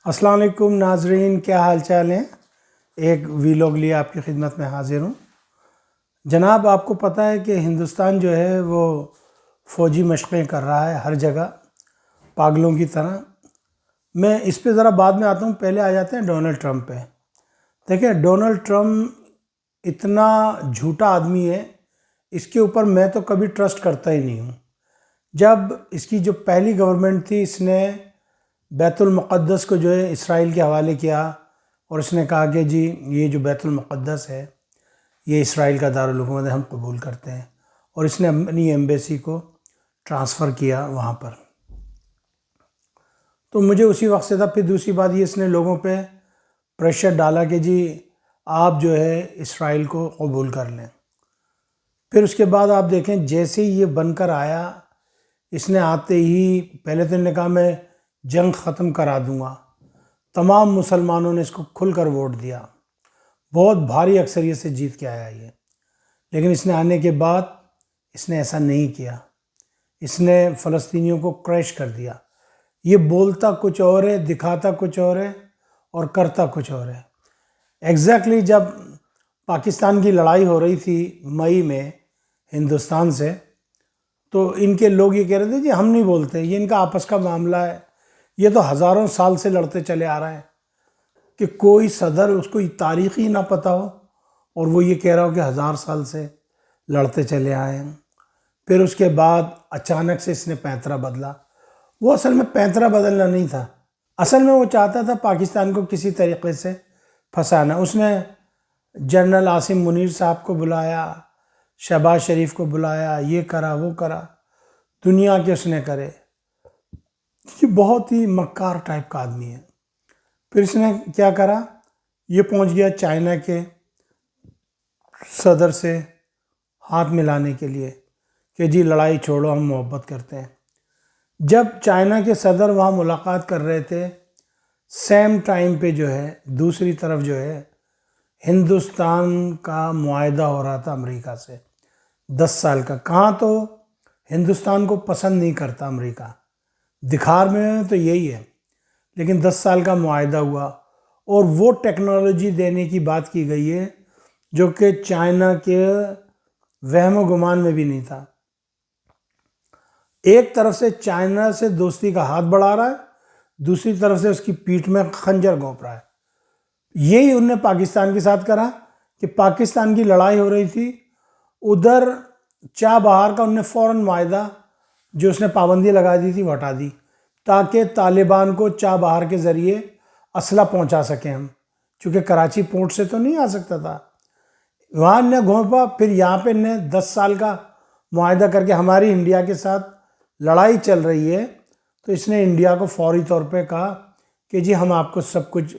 السلام علیکم ناظرین، کیا حال چال ہیں؟ ایک ویلاگ لیے آپ کی خدمت میں حاضر ہوں جناب۔ آپ کو پتہ ہے کہ ہندوستان جو ہے وہ فوجی مشقیں کر رہا ہے ہر جگہ پاگلوں کی طرح۔ میں اس پہ ذرا بعد میں آتا ہوں، پہلے آ جاتے ہیں ڈونلڈ ٹرمپ پہ۔ دیکھیں، ڈونلڈ ٹرمپ اتنا جھوٹا آدمی ہے، اس کے اوپر میں تو کبھی ٹرسٹ کرتا ہی نہیں ہوں۔ جب اس کی جو پہلی گورنمنٹ تھی، اس نے بیت المقدس کو جو ہے اسرائیل کے حوالے کیا، اور اس نے کہا کہ جی یہ جو بیت المقدس ہے یہ اسرائیل کا دارالحکومت ہے، ہم قبول کرتے ہیں، اور اس نے اپنی ایمبیسی کو ٹرانسفر کیا وہاں پر۔ تو مجھے اسی وقت سے تھا۔ پھر دوسری بات یہ، اس نے لوگوں پہ پریشر ڈالا کہ جی آپ جو ہے اسرائیل کو قبول کر لیں۔ پھر اس کے بعد آپ دیکھیں، جیسے ہی یہ بن کر آیا، اس نے آتے ہی پہلے تو انہوں نے کہا میں جنگ ختم کرا دوں گا۔ تمام مسلمانوں نے اس کو کھل کر ووٹ دیا، بہت بھاری اکثریت سے جیت کے آیا یہ۔ لیکن اس نے آنے کے بعد اس نے ایسا نہیں کیا، اس نے فلسطینیوں کو کریش کر دیا۔ یہ بولتا کچھ اور ہے، دکھاتا کچھ اور ہے، اور کرتا کچھ اور ہے۔ ایگزیکٹلی جب پاکستان کی لڑائی ہو رہی تھی مئی میں ہندوستان سے، تو ان کے لوگ یہ کہہ رہے تھے جی ہم نہیں بولتے، یہ ان کا آپس کا معاملہ ہے، یہ تو ہزاروں سال سے لڑتے چلے آ رہے ہیں۔ کہ کوئی صدر، اس کو تاریخ ہی نہ پتہ ہو، اور وہ یہ کہہ رہا ہو کہ 1000 سال سے لڑتے چلے آئے ہیں۔ پھر اس کے بعد اچانک سے اس نے پینترا بدلا۔ وہ اصل میں پینترا بدلنا نہیں تھا، اصل میں وہ چاہتا تھا پاکستان کو کسی طریقے سے پھنسانا۔ اس نے جنرل عاصم منیر صاحب کو بلایا، شہباز شریف کو بلایا، یہ کرا وہ کرا، دنیا کے اس نے کرے۔ یہ بہت ہی مکار ٹائپ کا آدمی ہے۔ پھر اس نے کیا کرا، یہ پہنچ گیا چائنا کے صدر سے ہاتھ ملانے کے لیے کہ جی لڑائی چھوڑو، ہم محبت کرتے ہیں۔ جب چائنا کے صدر وہاں ملاقات کر رہے تھے، سیم ٹائم پہ جو ہے دوسری طرف جو ہے ہندوستان کا معاہدہ ہو رہا تھا امریکہ سے 10 سال کا۔ کہاں تو ہندوستان کو پسند نہیں کرتا امریکہ، دکھار میں تو یہی ہے، لیکن 10 سال کا معاہدہ ہوا، اور وہ ٹیکنالوجی دینے کی بات کی گئی ہے جو کہ چائنا کے وہم و گمان میں بھی نہیں تھا۔ ایک طرف سے چائنا سے دوستی کا ہاتھ بڑھا رہا ہے، دوسری طرف سے اس کی پیٹھ میں خنجر گھونپ رہا ہے۔ یہی انہوں نے پاکستان کے ساتھ کرا کہ پاکستان کی لڑائی ہو رہی تھی، ادھر چاہ بہار کا انہوں نے فوراً معاہدہ جو اس نے پابندی لگا دی تھی وہ ہٹا دی، تاکہ طالبان کو چاہ بہار کے ذریعے اسلحہ پہنچا سکیں ہم، چونکہ کراچی پورٹ سے تو نہیں آ سکتا تھا۔ وہاں نے گھونپا، پھر یہاں پہ نے 10 سال کا معاہدہ کر کے ہماری انڈیا کے ساتھ لڑائی چل رہی ہے، تو اس نے انڈیا کو فوری طور پہ کہا کہ جی ہم آپ کو سب کچھ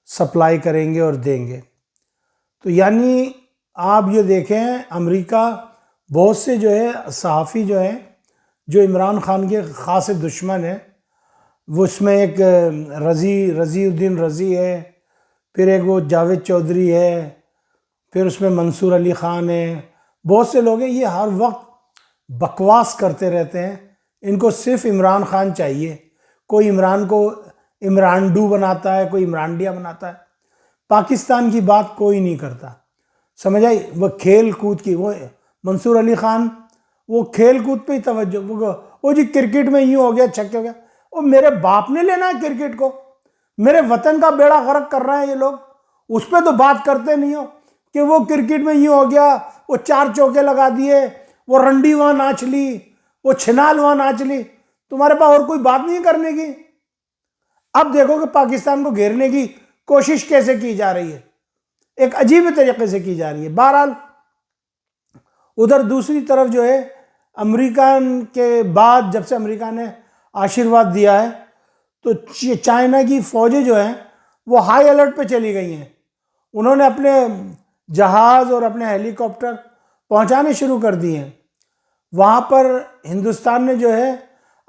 سپلائی کریں گے اور دیں گے۔ تو یعنی آپ یہ دیکھیں، امریکہ بہت سے جو ہے صحافی جو ہیں جو عمران خان کے خاص دشمن ہیں، وہ اس میں ایک رضی الدین رضی ہے، پھر ایک وہ جاوید چودھری ہے، پھر اس میں منصور علی خان ہے، بہت سے لوگ ہیں، یہ ہر وقت بکواس کرتے رہتے ہیں۔ ان کو صرف عمران خان چاہیے، کوئی عمران کو عمرانڈو بناتا ہے، کوئی عمرانڈیا بناتا ہے، پاکستان کی بات کوئی نہیں کرتا، سمجھ آئی؟ وہ کھیل کود کی، وہ منصور علی خان وہ کھیل کود پہ ہی توجہ، وہ جی کرکٹ میں یوں ہو گیا، چھکے ہو گیا۔ وہ میرے باپ نے لینا ہے کرکٹ کو، میرے وطن کا بیڑا غرق کر رہے ہیں یہ لوگ، اس پہ تو بات کرتے نہیں ہو کہ وہ کرکٹ میں یوں ہو گیا، وہ 4 چوکے لگا دیے، وہ رنڈی وہاں ناچ لی، وہ چھنال وہاں ناچ لی، تمہارے پاس اور کوئی بات نہیں کرنے کی۔ اب دیکھو کہ پاکستان کو گھیرنے کی کوشش کیسے کی جا رہی ہے، ایک عجیب طریقے سے کی جا رہی ہے۔ بہرحال ادھر دوسری طرف جو ہے امریکہ کے بعد، جب سے امریکہ نے آشیرواد دیا ہے، تو چائنا کی فوجیں جو ہیں وہ ہائی الرٹ پہ چلی گئی ہیں۔ انہوں نے اپنے جہاز اور اپنے ہیلی کاپٹر پہنچانے شروع کر دیے ہیں وہاں پر۔ ہندوستان نے جو ہے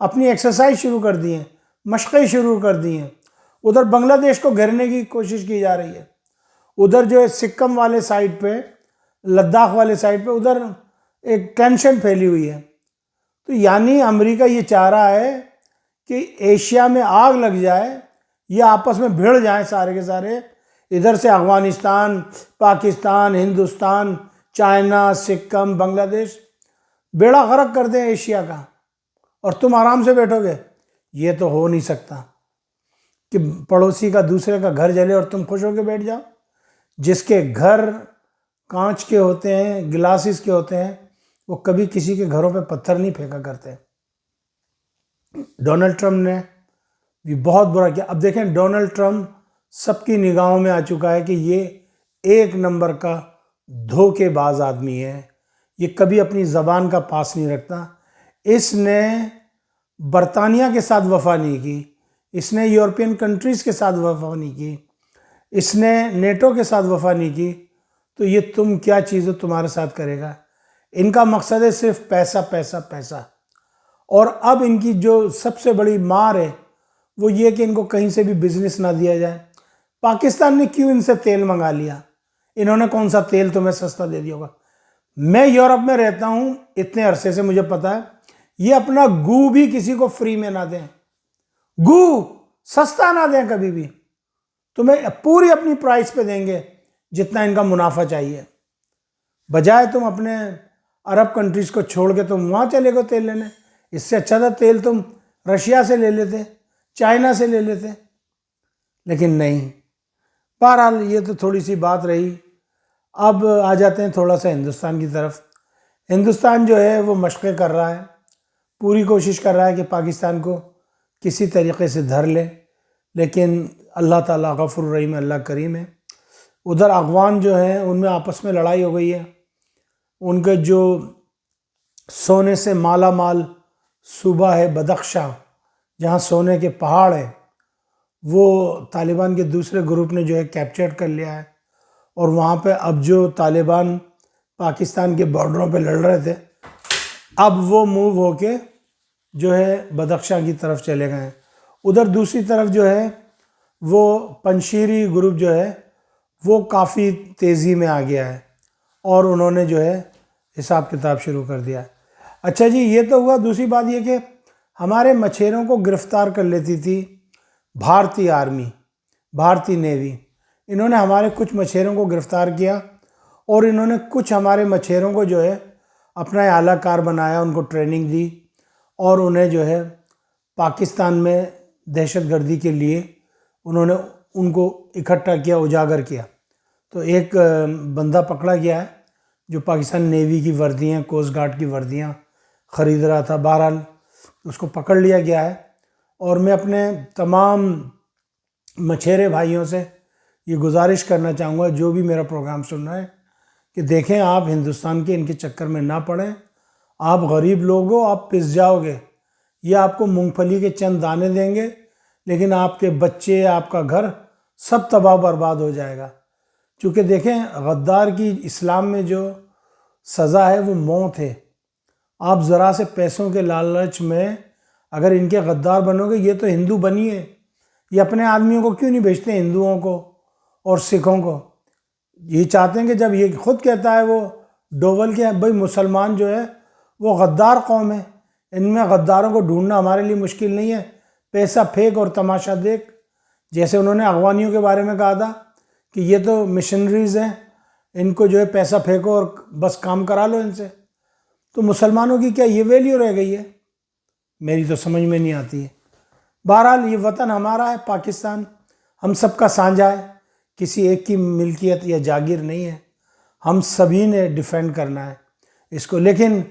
اپنی ایکسرسائز شروع کر دی ہیں، مشقیں شروع کر دی ہیں۔ ادھر بنگلہ دیش کو گھیرنے کی کوشش کی جا رہی ہے، ادھر جو ہے سکم والے سائڈ پہ، لداخ والے سائڈ پہ، ادھر ایک ٹینشن پھیلی ہوئی ہے۔ تو یعنی امریکہ یہ چاہ رہا ہے کہ ایشیا میں آگ لگ جائے، یہ آپس میں بھیڑ جائیں سارے کے سارے، ادھر سے افغانستان، پاکستان، ہندوستان، چائنا، سکم، بنگلہ دیش، بیڑا غرق کر دیں ایشیا کا، اور تم آرام سے بیٹھو گے؟ یہ تو ہو نہیں سکتا کہ پڑوسی کا دوسرے کا گھر جلے اور تم خوش ہو کے بیٹھ جاؤ۔ جس کے گھر کانچ کے ہوتے ہیں، گلاسز کے ہوتے ہیں، وہ کبھی کسی کے گھروں پہ پتھر نہیں پھینکا کرتے۔ ڈونلڈ ٹرمپ نے بھی بہت برا کیا۔ اب دیکھیں ڈونلڈ ٹرمپ سب کی نگاہوں میں آ چکا ہے کہ یہ ایک نمبر کا دھوکے باز آدمی ہے، یہ کبھی اپنی زبان کا پاس نہیں رکھتا۔ اس نے برطانیہ کے ساتھ وفا نہیں کی، اس نے یورپین کنٹریز کے ساتھ وفا نہیں کی، اس نے نیٹو کے ساتھ وفا نہیں کی، تو یہ تم کیا چیز ہو تمہارے ساتھ کرے گا؟ ان کا مقصد ہے صرف پیسہ پیسہ پیسہ۔ اور اب ان کی جو سب سے بڑی مار ہے وہ یہ کہ ان کو کہیں سے بھی بزنس نہ دیا جائے۔ پاکستان نے کیوں ان سے تیل منگا لیا؟ انہوں نے کون سا تیل تمہیں سستا دے دیا ہوگا؟ میں یورپ میں رہتا ہوں اتنے عرصے سے، مجھے پتا ہے یہ اپنا گو بھی کسی کو فری میں نہ دیں، گو سستا نہ دیں کبھی بھی، تمہیں پوری اپنی پرائس پہ دیں گے جتنا ان کا منافع چاہیے۔ بجائے تم اپنے عرب کنٹریز کو چھوڑ کے تم وہاں چلے گو تیل لینے، اس سے اچھا تھا تیل تم رشیا سے لے لیتے، چائنا سے لے لیتے، لیکن نہیں۔ بہرحال یہ تو تھوڑی سی بات رہی۔ اب آ جاتے ہیں تھوڑا سا ہندوستان کی طرف۔ ہندوستان جو ہے وہ مشقیں کر رہا ہے، پوری کوشش کر رہا ہے کہ پاکستان کو کسی طریقے سے دھر لے، لیکن اللہ تعالیٰ غفور الرحیم، اللہ کریم ہے۔ ادھر افغان جو ہیں ان میں آپس میں لڑائی ہو گئی ہے، ان کے جو سونے سے مالا مال صوبہ ہے بدخشاں، جہاں سونے کے پہاڑ ہیں، وہ طالبان کے دوسرے گروپ نے جو ہے کیپچر کر لیا ہے، اور وہاں پہ اب جو طالبان پاکستان کے بارڈروں پہ لڑ رہے تھے، اب وہ موو ہو کے جو ہے بدخشاں کی طرف چلے گئے ہیں۔ ادھر دوسری طرف جو ہے وہ پنشیری گروپ جو ہے وہ کافی تیزی میں آ گیا ہے، اور انہوں نے جو ہے حساب کتاب شروع کر دیا ہے۔ اچھا جی، یہ تو ہوا۔ دوسری بات یہ کہ ہمارے مچھیروں کو گرفتار کر لیتی تھی بھارتی آرمی، بھارتی نیوی۔ انہوں نے ہمارے کچھ مچھیروں کو گرفتار کیا، اور انہوں نے کچھ ہمارے مچھیروں کو جو ہے اپنا اعلیٰ کار بنایا، ان کو ٹریننگ دی، اور انہیں جو ہے پاکستان میں دہشت گردی کے لیے انہوں نے ان کو اکٹھا کیا، اجاگر کیا۔ تو ایک بندہ پکڑا گیا ہے جو پاکستان نیوی کی وردیاں، کوسٹ گارڈ کی وردیاں خرید رہا تھا۔ بہرحال اس کو پکڑ لیا گیا ہے، اور میں اپنے تمام مچھیرے بھائیوں سے یہ گزارش کرنا چاہوں گا جو بھی میرا پروگرام سن رہے ہیں کہ دیکھیں آپ ہندوستان کے ان کے چکر میں نہ پڑیں۔ آپ غریب لوگ ہو، آپ پس جاؤ گے، یہ آپ کو مونگ پھلی کے چند دانے دیں گے، لیکن آپ کے بچے، آپ کا گھر سب تباہ برباد ہو جائے گا۔ چونکہ دیکھیں غدار کی اسلام میں جو سزا ہے وہ موت ہے۔ آپ ذرا سے پیسوں کے لالچ میں اگر ان کے غدار بنو گے، یہ تو ہندو بنی ہے، یہ اپنے آدمیوں کو کیوں نہیں بھیجتے، ہندوؤں کو اور سکھوں کو؟ یہ چاہتے ہیں کہ جب یہ خود کہتا ہے وہ ڈوول کے بھائی مسلمان جو ہے وہ غدار قوم ہے، ان میں غداروں کو ڈھونڈنا ہمارے لیے مشکل نہیں ہے، پیسہ پھینک اور تماشا دیکھ۔ جیسے انہوں نے افغانیوں کے بارے میں کہا تھا کہ یہ تو مشنریز ہیں، ان کو جو ہے پیسہ پھینکو اور بس کام کرا لو ان سے، تو مسلمانوں کی کیا یہ ویلیو رہ گئی ہے؟ میری تو سمجھ میں نہیں آتی ہے۔ بہرحال یہ وطن ہمارا ہے، پاکستان ہم سب کا سانجھا ہے، کسی ایک کی ملکیت یا جاگیر نہیں ہے، ہم سبھی نے ڈیفینڈ کرنا ہے اس کو۔ لیکن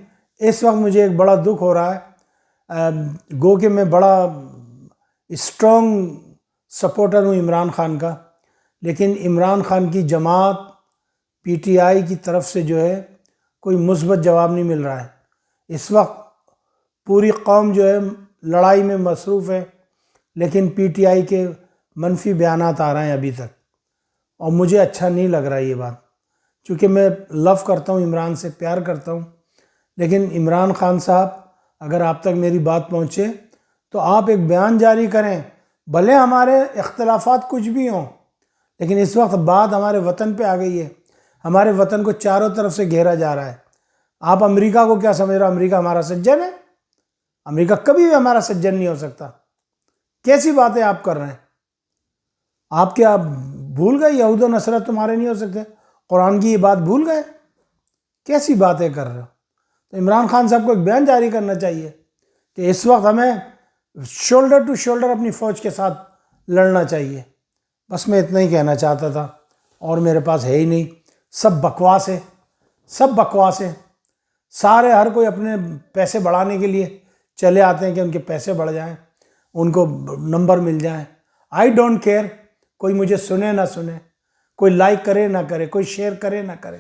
اس وقت مجھے ایک بڑا دکھ ہو رہا ہے، گو کہ میں بڑا اسٹرانگ سپورٹر ہوں عمران خان کا، لیکن عمران خان کی جماعت پی ٹی آئی کی طرف سے جو ہے کوئی مثبت جواب نہیں مل رہا ہے۔ اس وقت پوری قوم جو ہے لڑائی میں مصروف ہے، لیکن پی ٹی آئی کے منفی بیانات آ رہے ہیں ابھی تک، اور مجھے اچھا نہیں لگ رہا یہ بات، چونکہ میں لو کرتا ہوں عمران سے، پیار کرتا ہوں۔ لیکن عمران خان صاحب، اگر آپ تک میری بات پہنچے تو آپ ایک بیان جاری کریں، بھلے ہمارے اختلافات کچھ بھی ہوں، لیکن اس وقت بات ہمارے وطن پہ آ گئی ہے، ہمارے وطن کو چاروں طرف سے گھیرا جا رہا ہے۔ آپ امریکہ کو کیا سمجھ رہے ہو؟ امریکہ ہمارا سجن ہے؟ امریکہ کبھی بھی ہمارا سجن نہیں ہو سکتا۔ کیسی باتیں آپ کر رہے ہیں؟ آپ کیا بھول گئے یہود و نصرت تمہارے نہیں ہو سکتے؟ قرآن کی یہ بات بھول گئے؟ کیسی باتیں کر رہے ہو؟ تو عمران خان صاحب کو ایک بیان جاری کرنا چاہیے کہ اس وقت ہمیں شولڈر ٹو شولڈر اپنی فوج کے ساتھ لڑنا چاہیے۔ بس میں اتنا ہی کہنا چاہتا تھا، اور میرے پاس ہے ہی نہیں، سب بکواس ہے، سب بکواس ہے۔ سارے ہر کوئی اپنے پیسے بڑھانے کے لیے چلے آتے ہیں کہ ان کے پیسے بڑھ جائیں، ان کو نمبر مل جائیں۔ آئی ڈونٹ کیئر، کوئی مجھے سنے نہ سنے، کوئی لائک کرے نہ کرے، کوئی شیئر کرے نہ کرے،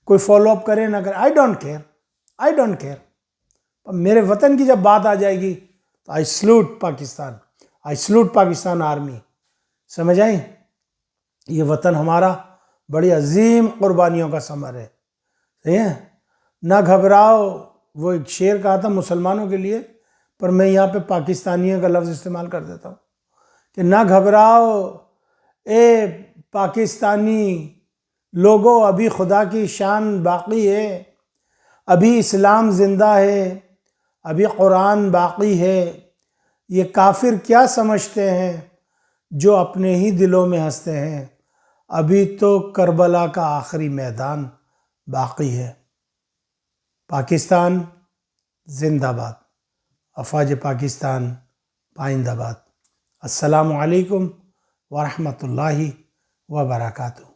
کوئی فالو اپ کرے نہ کرے، I don't care, I don't care. میرے وطن کی جب بات آ جائے گی تو آئی سلوٹ پاکستان، آئی سلوٹ پاکستان آرمی۔ سمجھ آئی؟ یہ وطن ہمارا بڑی عظیم قربانیوں کا ثمر ہے، صحیح ہے؟ نہ گھبراؤ، وہ ایک شعر کہا تھا مسلمانوں کے لیے، پر میں یہاں پہ پاکستانیوں کا لفظ استعمال کر دیتا ہوں کہ نہ گھبراؤ اے پاکستانی لوگوں، ابھی خدا کی شان باقی ہے، ابھی اسلام زندہ ہے، ابھی قرآن باقی ہے۔ یہ کافر کیا سمجھتے ہیں جو اپنے ہی دلوں میں ہنستے ہیں، ابھی تو کربلا کا آخری میدان باقی ہے۔ پاکستان زندہ باد، افواج پاکستان پائندہ باد۔ السلام علیکم ورحمۃ اللہ وبرکاتہ۔